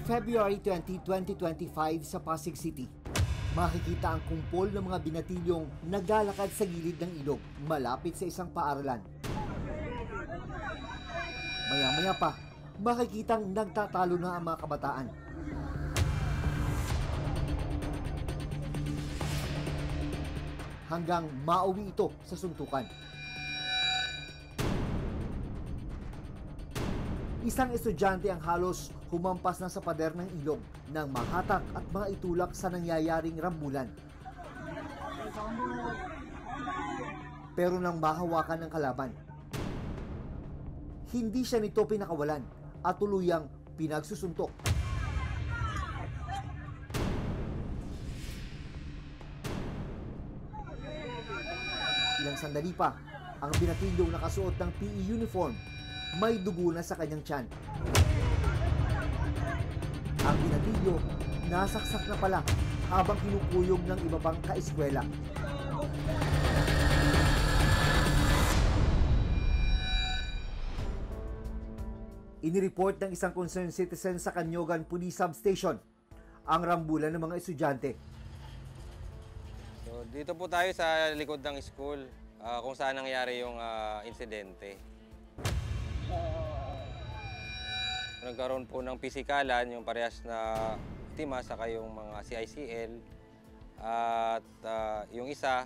February 20, 2025 sa Pasig City. Makikita ang kumpol ng mga binatilyong naglalakad sa gilid ng ilog malapit sa isang paaralan. Maya-maya pa, makikitang nagtatalo na ang mga kabataan. Hanggang mauwi ito sa suntukan. Isang estudyante ang halos humampas na sa pader ng ilog nang mahatak at maitulak sa nangyayaring rambulan. Pero nang mahawakan ng kalaban, hindi siya nito pinakawalan at tuluyang pinagsusuntok. Ilang sandali pa, ang binatilyong nakasuot ng PE uniform may dugo na sa kanyang tiyan. Ang binatilyo nasaksak na pala habang kinukuyog ng iba pang kaeskwela. Inireport ng isang concerned citizen sa Canyogan Police Substation ang rambulan ng mga estudyante. So, dito po tayo sa likod ng school kung saan nangyari yung insidente. Nagkaroon po ng pisikalan, yung parehas na biktima, saka yung mga CICL. At yung isa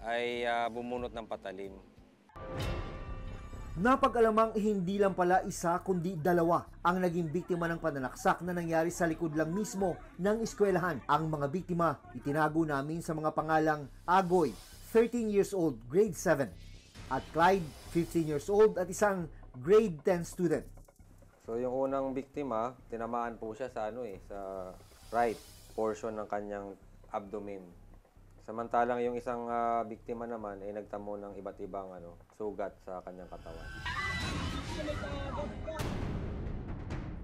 ay bumunot ng patalim. Napag-alamang hindi lang pala isa kundi dalawa ang naging biktima ng pananaksak na nangyari sa likod lang mismo ng eskwelahan. Ang mga biktima itinago namin sa mga pangalang Agoy, 13 years old, grade 7, at Clyde, 15 years old at isang grade 10 student. So yung unang biktima, tinamaan po siya sa sa right portion ng kanyang abdomen. Samantalang yung isang biktima naman ay nagtamo ng iba't ibang sugat sa kanyang katawan.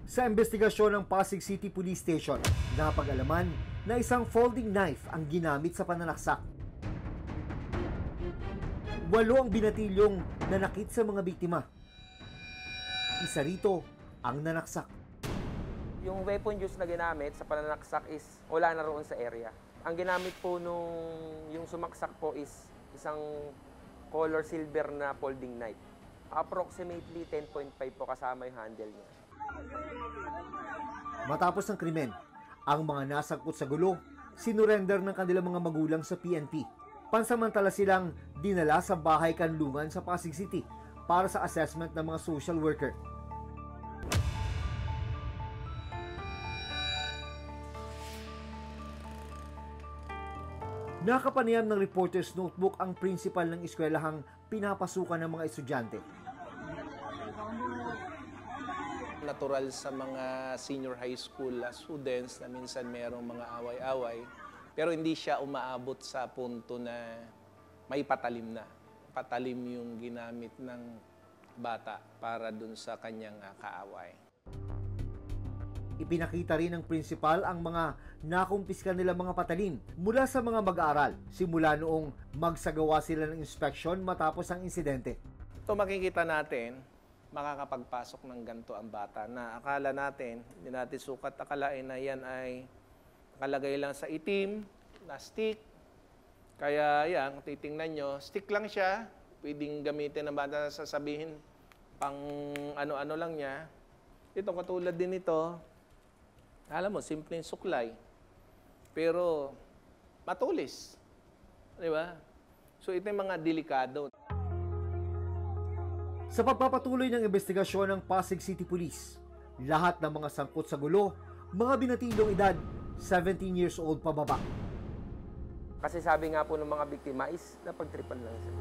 Sa investigasyon ng Pasig City Police Station, napag-alaman na isang folding knife ang ginamit sa pananaksak. 8 ang binatilyong nanakit sa mga biktima. Isa rito ang nanaksak. Yung weapon use na ginamit sa pananaksak is wala na roon sa area. Ang ginamit po yung sumaksak po is isang color silver na folding knife. Approximately 10.5 po kasama yung handle niya. Matapos ng krimen, ang mga nasangkot sa gulo, sinurrender ng kanilang mga magulang sa PNP. Pansamantala silang dinala sa bahay kanlungan sa Pasig City para sa assessment ng mga social worker. Nakapanayam ng reporter's notebook ang principal ng eskwelahang pinapasukan ng mga estudyante. Natural sa mga senior high school students na minsan merong mga away-away, pero hindi siya umaabot sa punto na may patalim na. Patalim yung ginamit ng bata para dun sa kanyang kaaway. Ipinakita rin ng principal ang mga nakumpiska nilang mga patalim mula sa mga mag-aaral simula noong magsagawa sila ng inspection matapos ang insidente. Ito makikita natin, makakapagpasok ng ganito ang bata na akala natin, hindi natin sukat akalain na yan ay nakalagay lang sa itim na stick. Kaya yan, titingnan nyo, stick lang siya, pwedeng gamitin ng bata na sasabihin pang ano-ano lang niya. Ito katulad din ito, alam mo, simpleng suklay. Pero matulis. Di ba? So ito yung mga delikado. Sa pagpapatuloy ng investigasyon ng Pasig City Police, lahat ng mga sangkot sa gulo, mga binatilyong edad 17 years old pababa. Kasi sabi nga po ng mga biktima is napagtripan lang siya.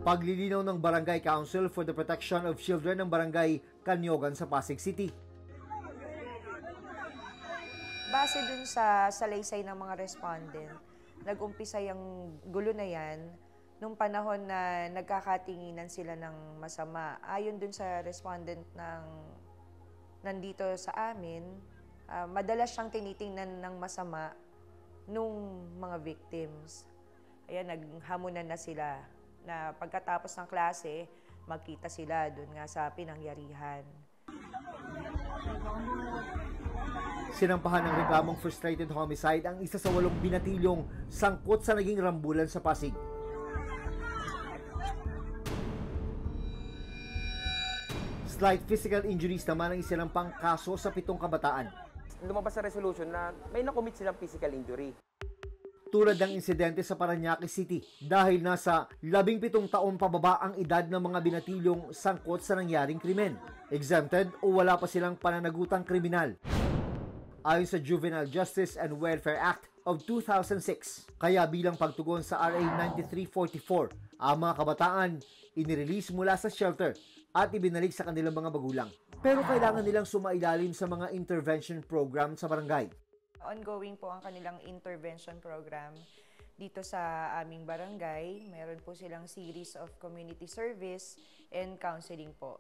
Paglilinaw ng Barangay Council for the Protection of Children ng Barangay Canyogan sa Pasig City. Base dun sa salaysay ng mga respondent, nag-umpisa yung gulo na yan nung panahon na nagkakatinginan sila ng masama. Ayon dun sa respondent ng nandito sa amin, madalas siyang tinitingnan ng masama nung mga victims. Ayan, naghamunan na sila na pagkatapos ng klase, magkita sila dun nga sa pinangyarihan. Sinampahan ng reklamong frustrated homicide ang isa sa 8 binatilyong sangkot sa naging rambulan sa Pasig. Slight physical injuries naman ang isinampang kaso sa 7 kabataan. Lumabas sa resolution na may nakomit silang physical injury. Tulad ng insidente sa Parañaque City dahil nasa 17 taon pababa ang edad ng mga binatilyong sangkot sa nangyaring krimen. Exempted o wala pa silang pananagutang kriminal. Ayon sa Juvenile Justice and Welfare Act of 2006. Kaya bilang pagtugon sa RA 9344, ang mga kabataan inirelease mula sa shelter at ibinalik sa kanilang mga magulang. Pero kailangan nilang sumailalim sa mga intervention program sa barangay. Ongoing po ang kanilang intervention program dito sa aming barangay. Meron po silang series of community service and counseling po.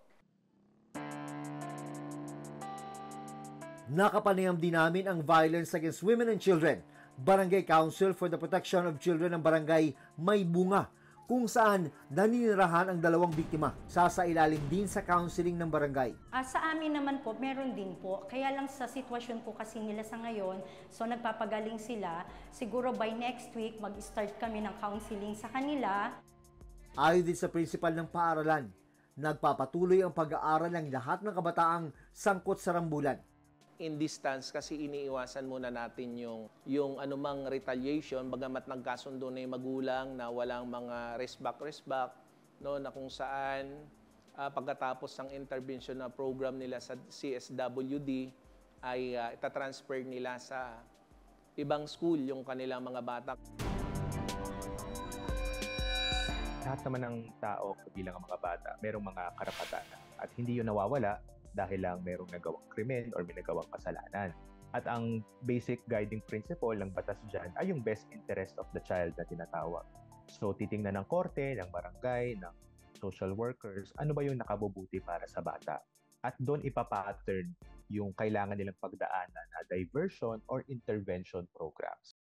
Nakapanayam din namin ang Violence Against Women and Children. Barangay Council for the Protection of Children ng barangay May Bunga, kung saan naninirahan ang 2 biktima. Sasailalim din sa counseling ng barangay. Sa amin naman po, meron din po. Kaya lang sa sitwasyon po kasi nila sa ngayon, so nagpapagaling sila. Siguro by next week, mag-start kami ng counseling sa kanila. Ayon din sa principal ng paaralan, nagpapatuloy ang pag-aaral ng lahat ng kabataang sangkot sa rambulan. In distance kasi iniiwasan muna natin yung anumang retaliation bagamat nagkasundo na yung magulang na walang mga rest-back, no, na kung saan pagkatapos ng intervention na program nila sa CSWD ay itatransfer nila sa ibang school yung kanilang mga bata. Lahat naman ng tao bilang mga bata, merong mga karapatan at hindi yun nawawala dahil lang merong nagawang krimen or may nagawang kasalanan. At ang basic guiding principle ng batas dyan ay yung best interest of the child na tinatawag. So titingnan ng korte, ng barangay, ng social workers, ano ba yung nakabubuti para sa bata. At doon ipapattern yung kailangan nilang pagdaanan na diversion or intervention programs.